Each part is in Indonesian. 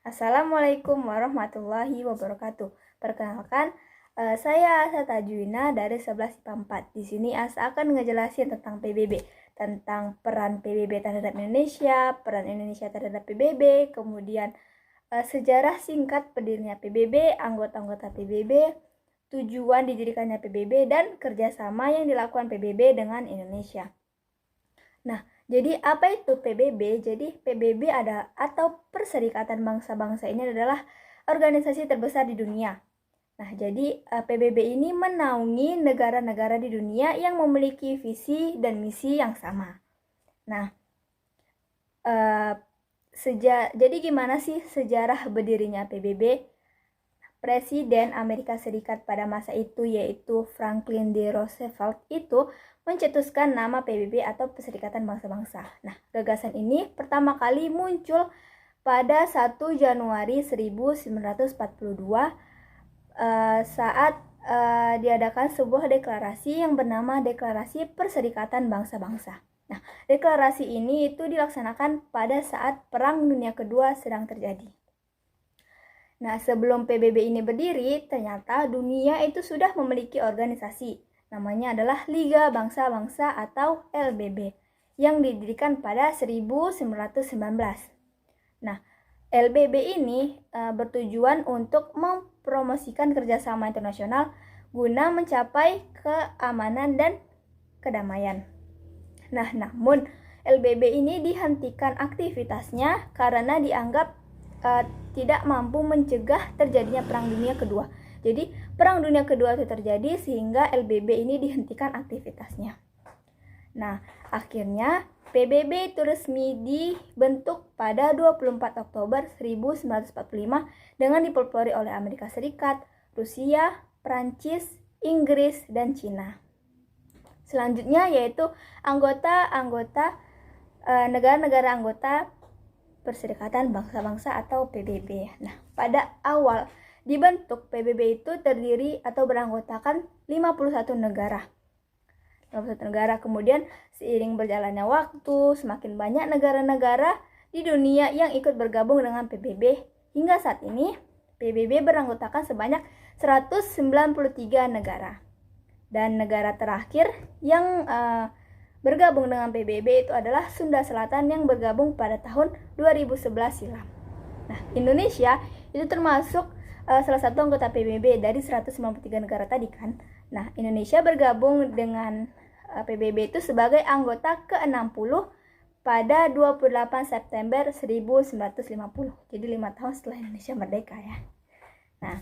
Assalamualaikum warahmatullahi wabarakatuh. Perkenalkan, saya Asa Tajwina dari 11 IPA 4. Di sini Asa akan ngejelasin tentang PBB, tentang peran PBB terhadap Indonesia, peran Indonesia terhadap PBB, kemudian sejarah singkat berdirinya PBB, anggota-anggota PBB, tujuan didirikannya PBB, dan kerjasama yang dilakukan PBB dengan Indonesia. Nah, jadi apa itu PBB? Jadi PBB atau Perserikatan Bangsa-Bangsa ini adalah organisasi terbesar di dunia. Nah, jadi PBB ini menaungi negara-negara di dunia yang memiliki visi dan misi yang sama. Nah, jadi gimana sih sejarah berdirinya PBB? Presiden Amerika Serikat pada masa itu, yaitu Franklin D. Roosevelt, itu mencetuskan nama PBB atau Perserikatan Bangsa-Bangsa. Nah, gagasan ini pertama kali muncul pada 1 Januari 1942 saat diadakan sebuah deklarasi yang bernama Deklarasi Perserikatan Bangsa-Bangsa. Nah, deklarasi ini itu dilaksanakan pada saat Perang Dunia Kedua sedang terjadi. Nah, sebelum PBB ini berdiri, ternyata dunia itu sudah memiliki organisasi. Namanya adalah Liga Bangsa-Bangsa atau LBB, yang didirikan pada 1919. Nah, LBB ini bertujuan untuk mempromosikan kerjasama internasional guna mencapai keamanan dan kedamaian. Nah, namun LBB ini dihentikan aktivitasnya karena dianggap tidak mampu mencegah terjadinya Perang Dunia Kedua. Jadi Perang Dunia Kedua itu terjadi sehingga LBB ini dihentikan aktivitasnya. Nah, akhirnya PBB itu resmi dibentuk pada 24 Oktober 1945 dengan dipelopori oleh Amerika Serikat, Rusia, Prancis, Inggris, dan Cina. Selanjutnya yaitu negara-negara anggota Perserikatan Bangsa-Bangsa atau PBB. Nah, pada awal dibentuk PBB itu terdiri atau beranggotakan 51 negara. 51 negara. Kemudian seiring berjalannya waktu, semakin banyak negara-negara di dunia yang ikut bergabung dengan PBB. Hingga saat ini, PBB beranggotakan sebanyak 193 negara. Dan negara terakhir yang bergabung dengan PBB itu adalah Sunda Selatan yang bergabung pada tahun 2011 silam. Nah, Indonesia itu termasuk salah satu anggota PBB dari 193 negara tadi kan. Nah, Indonesia bergabung dengan PBB itu sebagai anggota ke-60 pada 28 September 1950. Jadi 5 tahun setelah Indonesia merdeka ya. Nah,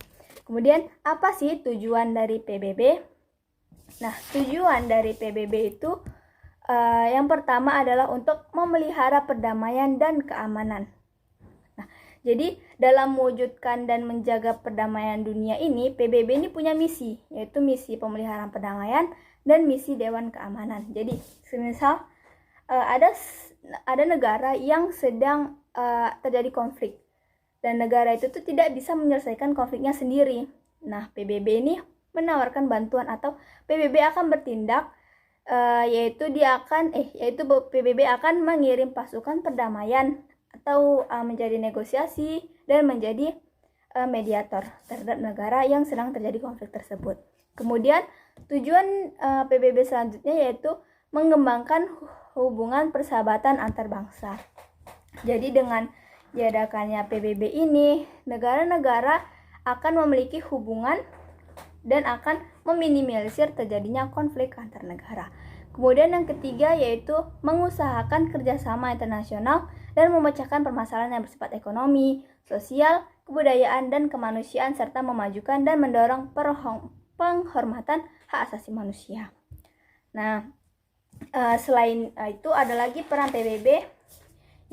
kemudian apa sih tujuan dari PBB? Nah, tujuan dari PBB itu yang pertama adalah untuk memelihara perdamaian dan keamanan. Nah, jadi dalam mewujudkan dan menjaga perdamaian dunia ini, PBB ini punya misi, yaitu misi pemeliharaan perdamaian dan misi Dewan Keamanan. Jadi, semisal ada negara yang sedang terjadi konflik dan negara itu tuh tidak bisa menyelesaikan konfliknya sendiri. Nah, PBB ini menawarkan bantuan atau PBB akan bertindak yaitu PBB akan mengirim pasukan perdamaian atau menjadi negosiasi dan menjadi mediator terhadap negara yang sedang terjadi konflik tersebut. Kemudian tujuan PBB selanjutnya yaitu mengembangkan hubungan persahabatan antar bangsa. Jadi dengan diadakannya PBB ini, negara-negara akan memiliki hubungan dan akan meminimalisir terjadinya konflik antar negara. Kemudian yang ketiga yaitu mengusahakan kerjasama internasional dan memecahkan permasalahan yang bersifat ekonomi, sosial, kebudayaan, dan kemanusiaan serta memajukan dan mendorong penghormatan hak asasi manusia. Nah, selain itu ada lagi peran PBB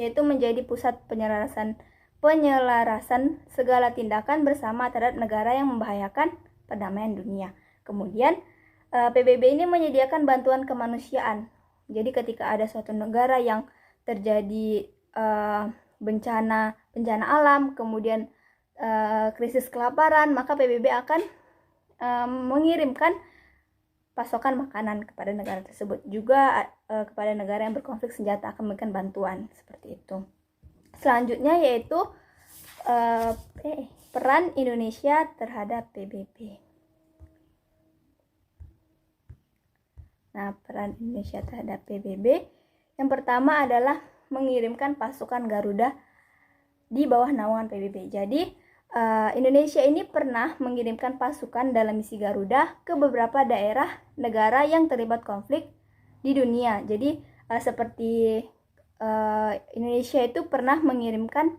yaitu menjadi pusat penyelarasan segala tindakan bersama terhadap negara yang membahayakan perdamaian dunia. Kemudian PBB ini menyediakan bantuan kemanusiaan. Jadi ketika ada suatu negara yang terjadi bencana alam, kemudian krisis kelaparan, maka PBB akan mengirimkan pasokan makanan kepada negara tersebut. Juga kepada negara yang berkonflik senjata akan memberikan bantuan seperti itu. Selanjutnya yaitu peran Indonesia terhadap PBB. Nah, peran Indonesia terhadap PBB yang pertama adalah mengirimkan pasukan Garuda di bawah naungan PBB. Jadi Indonesia ini pernah mengirimkan pasukan dalam misi Garuda ke beberapa daerah negara yang terlibat konflik di dunia. Jadi seperti Indonesia itu pernah mengirimkan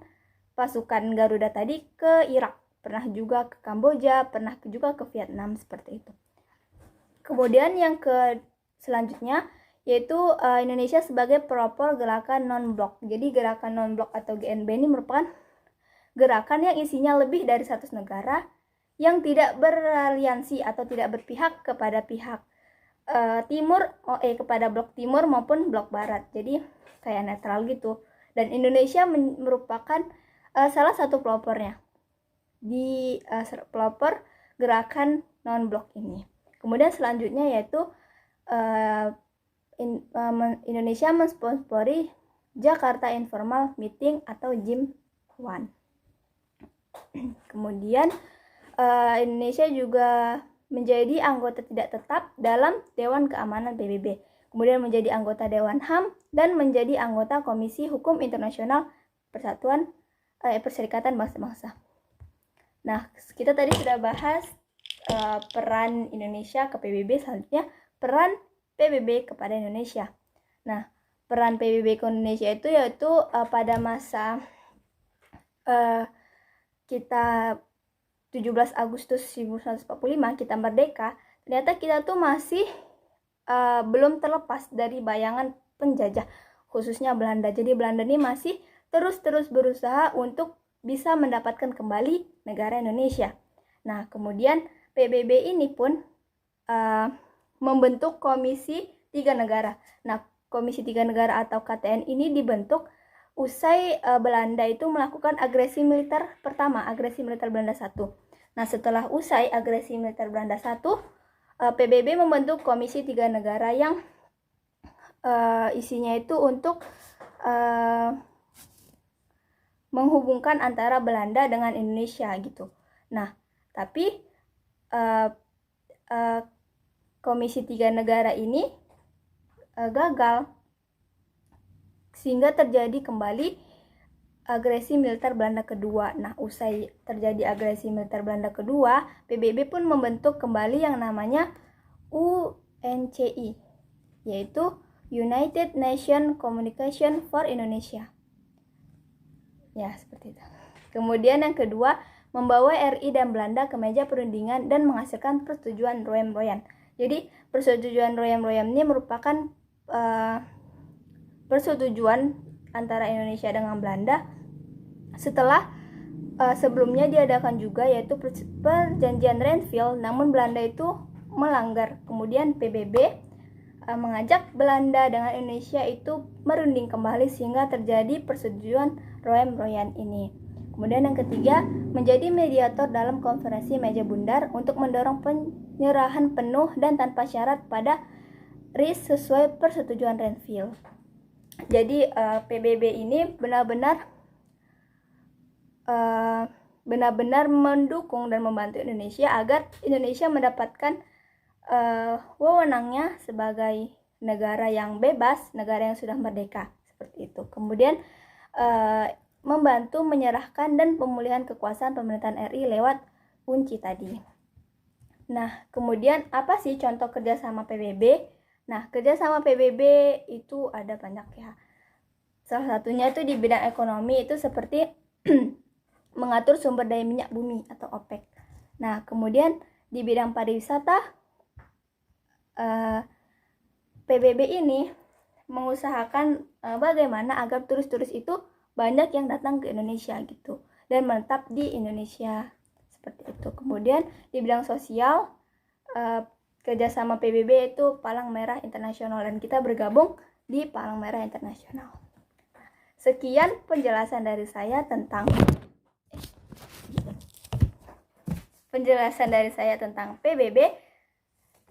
pasukan Garuda tadi ke Irak, pernah juga ke Kamboja, pernah juga ke Vietnam, seperti itu. Kemudian yang selanjutnya yaitu Indonesia sebagai pelopor gerakan non-blok. Jadi gerakan non-blok atau GNB ini merupakan gerakan yang isinya lebih dari 100 negara yang tidak beraliansi atau tidak berpihak kepada pihak kepada blok timur maupun blok barat. Jadi kayak netral gitu. Dan Indonesia merupakan salah satu pelopornya di pelopor gerakan non-blok ini. Kemudian selanjutnya yaitu Indonesia mensponsori Jakarta Informal Meeting atau JIM-1. Kemudian Indonesia juga menjadi anggota tidak tetap dalam Dewan Keamanan PBB. Kemudian menjadi anggota Dewan HAM dan menjadi anggota Komisi Hukum Internasional Perserikatan Bangsa-Bangsa. Nah, kita tadi sudah bahas peran Indonesia ke PBB, selanjutnya peran PBB kepada Indonesia. Nah, peran PBB ke Indonesia itu yaitu pada masa kita 17 Agustus 1945 kita merdeka, ternyata kita tuh masih belum terlepas dari bayangan penjajah, khususnya Belanda. Jadi Belanda ini masih terus berusaha untuk bisa mendapatkan kembali negara Indonesia. Nah, kemudian PBB ini pun membentuk Komisi 3 Negara. Nah, Komisi 3 Negara atau KTN ini dibentuk usai Belanda itu melakukan agresi militer pertama, agresi militer Belanda 1. Nah, setelah usai agresi militer Belanda 1, PBB membentuk Komisi 3 Negara yang isinya itu untuk menghubungkan antara Belanda dengan Indonesia gitu. Nah, tapi Komisi 3 Negara ini gagal, sehingga terjadi kembali agresi militer Belanda kedua. Nah, usai terjadi agresi militer Belanda kedua, PBB pun membentuk kembali yang namanya UNCI, yaitu United Nations Communication for Indonesia. Ya, seperti itu. Kemudian yang kedua, membawa RI dan Belanda ke meja perundingan dan menghasilkan persetujuan Royan-Royan. Jadi, persetujuan Royan-Royan ini merupakan persetujuan antara Indonesia dengan Belanda setelah sebelumnya diadakan juga, yaitu perjanjian Renville, namun Belanda itu melanggar. Kemudian PBB mengajak Belanda dengan Indonesia itu merunding kembali sehingga terjadi persetujuan Royan-Royan ini. Kemudian yang ketiga, menjadi mediator dalam konferensi meja bundar untuk mendorong penyerahan penuh dan tanpa syarat pada RIS sesuai persetujuan Renville. Jadi PBB ini benar-benar mendukung dan membantu Indonesia agar Indonesia mendapatkan wewenangnya sebagai negara yang bebas, negara yang sudah merdeka, seperti itu. Kemudian membantu menyerahkan dan pemulihan kekuasaan pemerintahan RI lewat UNCI tadi. Nah, kemudian apa sih contoh kerjasama PBB? Nah, kerjasama PBB itu ada banyak ya. Salah satunya itu di bidang ekonomi, itu seperti mengatur sumber daya minyak bumi atau OPEC. Nah, kemudian di bidang pariwisata, PBB ini mengusahakan bagaimana agar turis-turis itu banyak yang datang ke Indonesia gitu dan menetap di Indonesia, seperti itu. Kemudian di bidang sosial, kerjasama PBB itu Palang Merah Internasional dan kita bergabung di Palang Merah Internasional. Sekian penjelasan dari saya tentang PBB.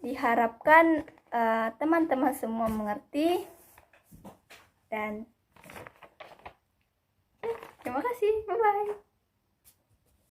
Diharapkan teman-teman semua mengerti dan terima kasih. Bye-bye.